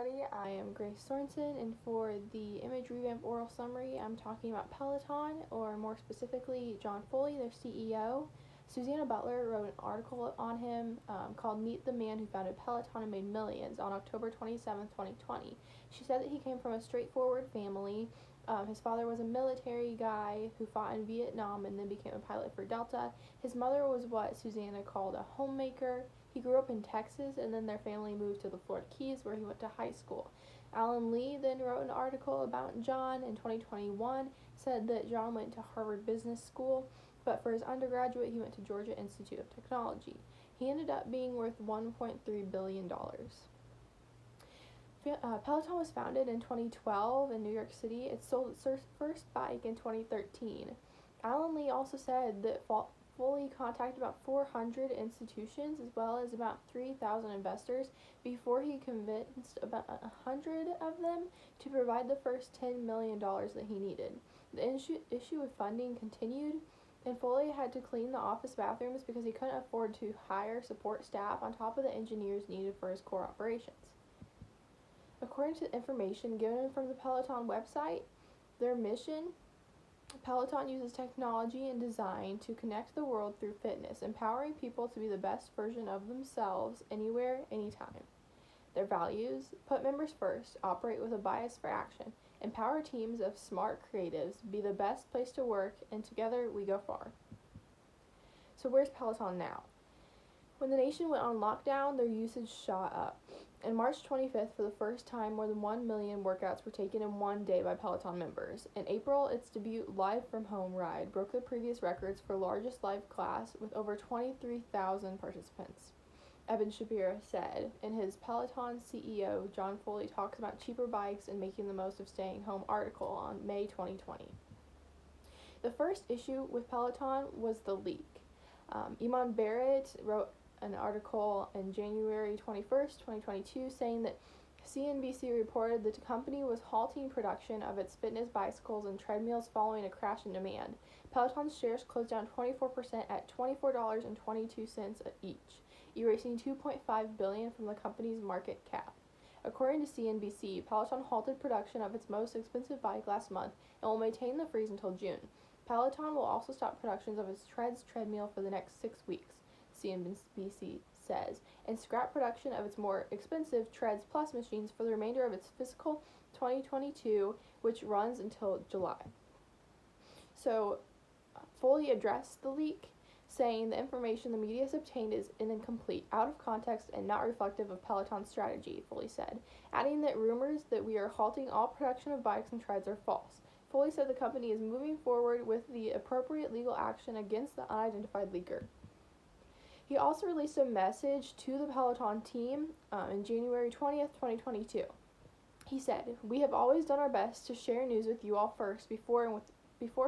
everybody. I am Grace Sorensen, and for the Image Revamp oral summary, I'm talking about Peloton, or more specifically, John Foley, their CEO. Susanna Butler wrote an article on him called Meet the Man Who Founded Peloton and Made Millions on October 27, 2020. She said that he came from a straightforward family. His father was a military guy who fought in Vietnam and then became a pilot for Delta. His mother was what Susanna called a homemaker. He grew up in Texas, and then their family moved to the Florida Keys, where he went to high school. Alan Lee then wrote an article about John in 2021, said that John went to Harvard Business School, but for his undergraduate, he went to Georgia Institute of Technology. He ended up being worth $1.3 billion. Peloton was founded in 2012 in New York City. It sold its first bike in 2013. Alan Lee also said that Foley contacted about 400 institutions as well as about 3,000 investors before he convinced about 100 of them to provide the first $10 million that he needed. The issue with funding continued, and Foley had to clean the office bathrooms because he couldn't afford to hire support staff on top of the engineers needed for his core operations. According to information given from the Peloton website, their mission, Peloton uses technology and design to connect the world through fitness, empowering people to be the best version of themselves anywhere, anytime. Their values: put members first, operate with a bias for action, empower teams of smart creatives, be the best place to work, and together we go far. So where's Peloton now? When the nation went on lockdown, their usage shot up. On March 25th, for the first time, more than 1 million workouts were taken in one day by Peloton members. In April, its debut Live From Home ride broke the previous records for largest live class with over 23,000 participants. Eben Shapiro said, in his Peloton CEO John Foley Talks About Cheaper Bikes and Making the Most of Staying Home article on May 2020. The first issue with Peloton was the leak. Iman Barrett wrote an article on January 21st, 2022, saying that CNBC reported that the company was halting production of its fitness bicycles and treadmills following a crash in demand. Peloton's shares closed down 24% at $24.22 each, erasing $2.5 billion from the company's market cap. According to CNBC, Peloton halted production of its most expensive bike last month and will maintain the freeze until June. Peloton will also stop productions of its treadmill for the next 6 weeks, CNBC says, and scrap production of its more expensive Treads Plus machines for the remainder of its fiscal 2022, which runs until July. So, Foley addressed the leak, saying the information the media has obtained is incomplete, out of context, and not reflective of Peloton's strategy, Foley said, adding that rumors that we are halting all production of bikes and treads are false. Foley said the company is moving forward with the appropriate legal action against the unidentified leaker. He also released a message to the Peloton team on January 20th, 2022. He said, "We have always done our best to share news with you all first before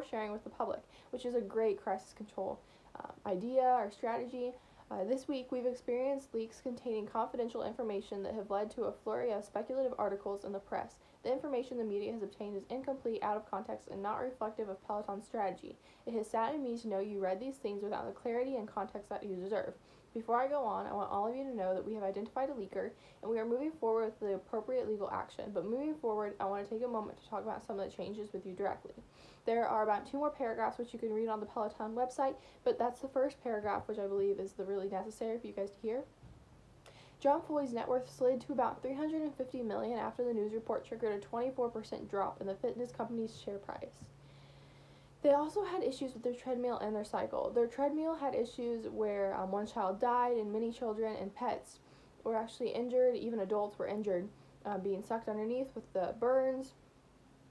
sharing with the public, which is a great crisis control idea or strategy. This week, we've experienced leaks containing confidential information that have led to a flurry of speculative articles in the press. The information the media has obtained is incomplete, out of context, and not reflective of Peloton's strategy. It has saddened me to know you read these things without the clarity and context that you deserve. Before I go on, I want all of you to know that we have identified a leaker, and we are moving forward with the appropriate legal action. But moving forward, I want to take a moment to talk about some of the changes with you directly. There are about 2 more paragraphs which you can read on the Peloton website, but that's the first paragraph, which I believe is the really necessary for you guys to hear. John Foley's net worth slid to about $350 million after the news report triggered a 24% drop in the fitness company's share price. They also had issues with their treadmill and their cycle. Their treadmill had issues where one child died, and many children and pets were actually injured. Even adults were injured, being sucked underneath with the burns.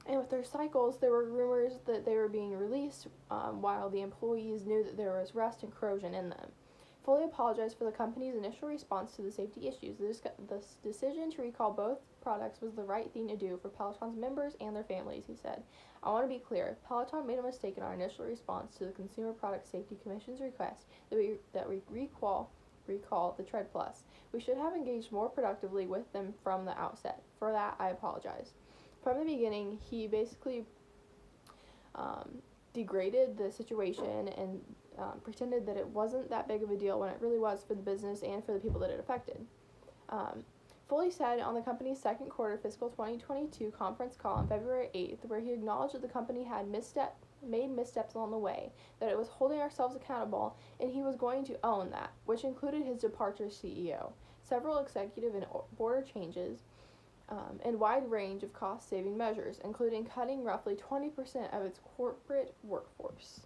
And with their cycles, there were rumors that they were being released while the employees knew that there was rust and corrosion in them. Foley apologized for the company's initial response to the safety issues. The decision to recall both products was the right thing to do for Peloton's members and their families, he said. I want to be clear. Peloton made a mistake in our initial response to the Consumer Product Safety Commission's request that we recall the Tread Plus. We should have engaged more productively with them from the outset. For that, I apologize. From the beginning, he basically degraded the situation and pretended that it wasn't that big of a deal when it really was for the business and for the people that it affected. Foley said on the company's second quarter fiscal 2022 conference call on February 8th, where he acknowledged that the company had made missteps along the way, that it was holding ourselves accountable, and he was going to own that, which included his departure as CEO, several executive and board changes, and wide range of cost-saving measures, including cutting roughly 20% of its corporate workforce.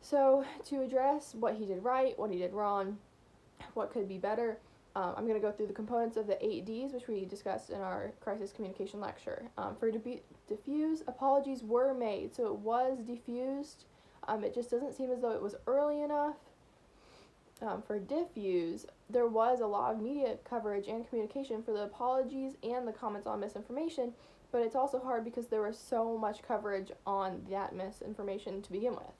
So, to address what he did right, what he did wrong, what could be better, I'm going to go through the components of the 8 Ds, which we discussed in our crisis communication lecture. For diffuse, apologies were made, so it was diffused. It just doesn't seem as though it was early enough. For diffuse, there was a lot of media coverage and communication for the apologies and the comments on misinformation, but it's also hard because there was so much coverage on that misinformation to begin with.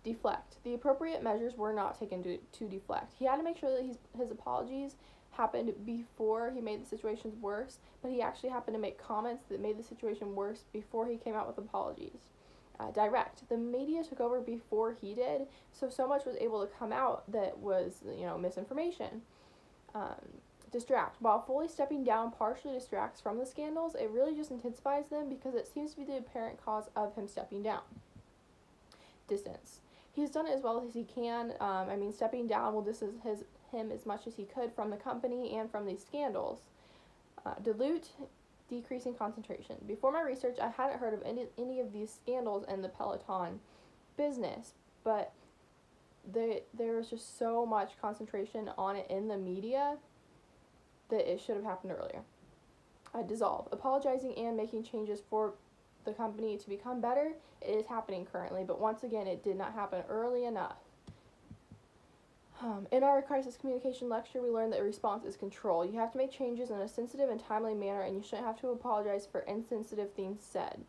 Deflect. The appropriate measures were not taken to deflect. He had to make sure that his apologies happened before he made the situations worse, but he actually happened to make comments that made the situation worse before he came out with apologies. Direct. The media took over before he did, so much was able to come out that was, misinformation. Distract. While fully stepping down partially distracts from the scandals, it really just intensifies them because it seems to be the apparent cause of him stepping down. Distance. He's done it as well as he can. Stepping down will distance him as much as he could from the company and from these scandals. Dilute, decreasing concentration. Before my research, I hadn't heard of any of these scandals in the Peloton business, but there was just so much concentration on it in the media that it should have happened earlier. Dissolve. Apologizing and making changes for the company to become better. It is happening currently, but once again, it did not happen early enough. In our crisis communication lecture, we learned that response is control. You have to make changes in a sensitive and timely manner, and you shouldn't have to apologize for insensitive things said.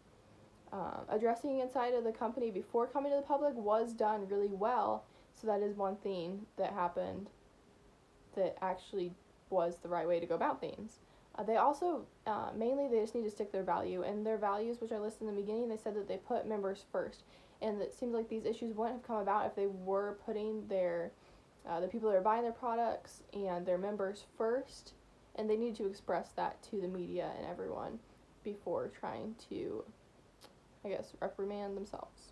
Addressing inside of the company before coming to the public was done really well, so that is one thing that happened that actually was the right way to go about things. They also, mainly they just need to stick their value, and their values, which I listed in the beginning, they said that they put members first, and it seems like these issues wouldn't have come about if they were putting the people that are buying their products and their members first, and they need to express that to the media and everyone before trying to, reprimand themselves.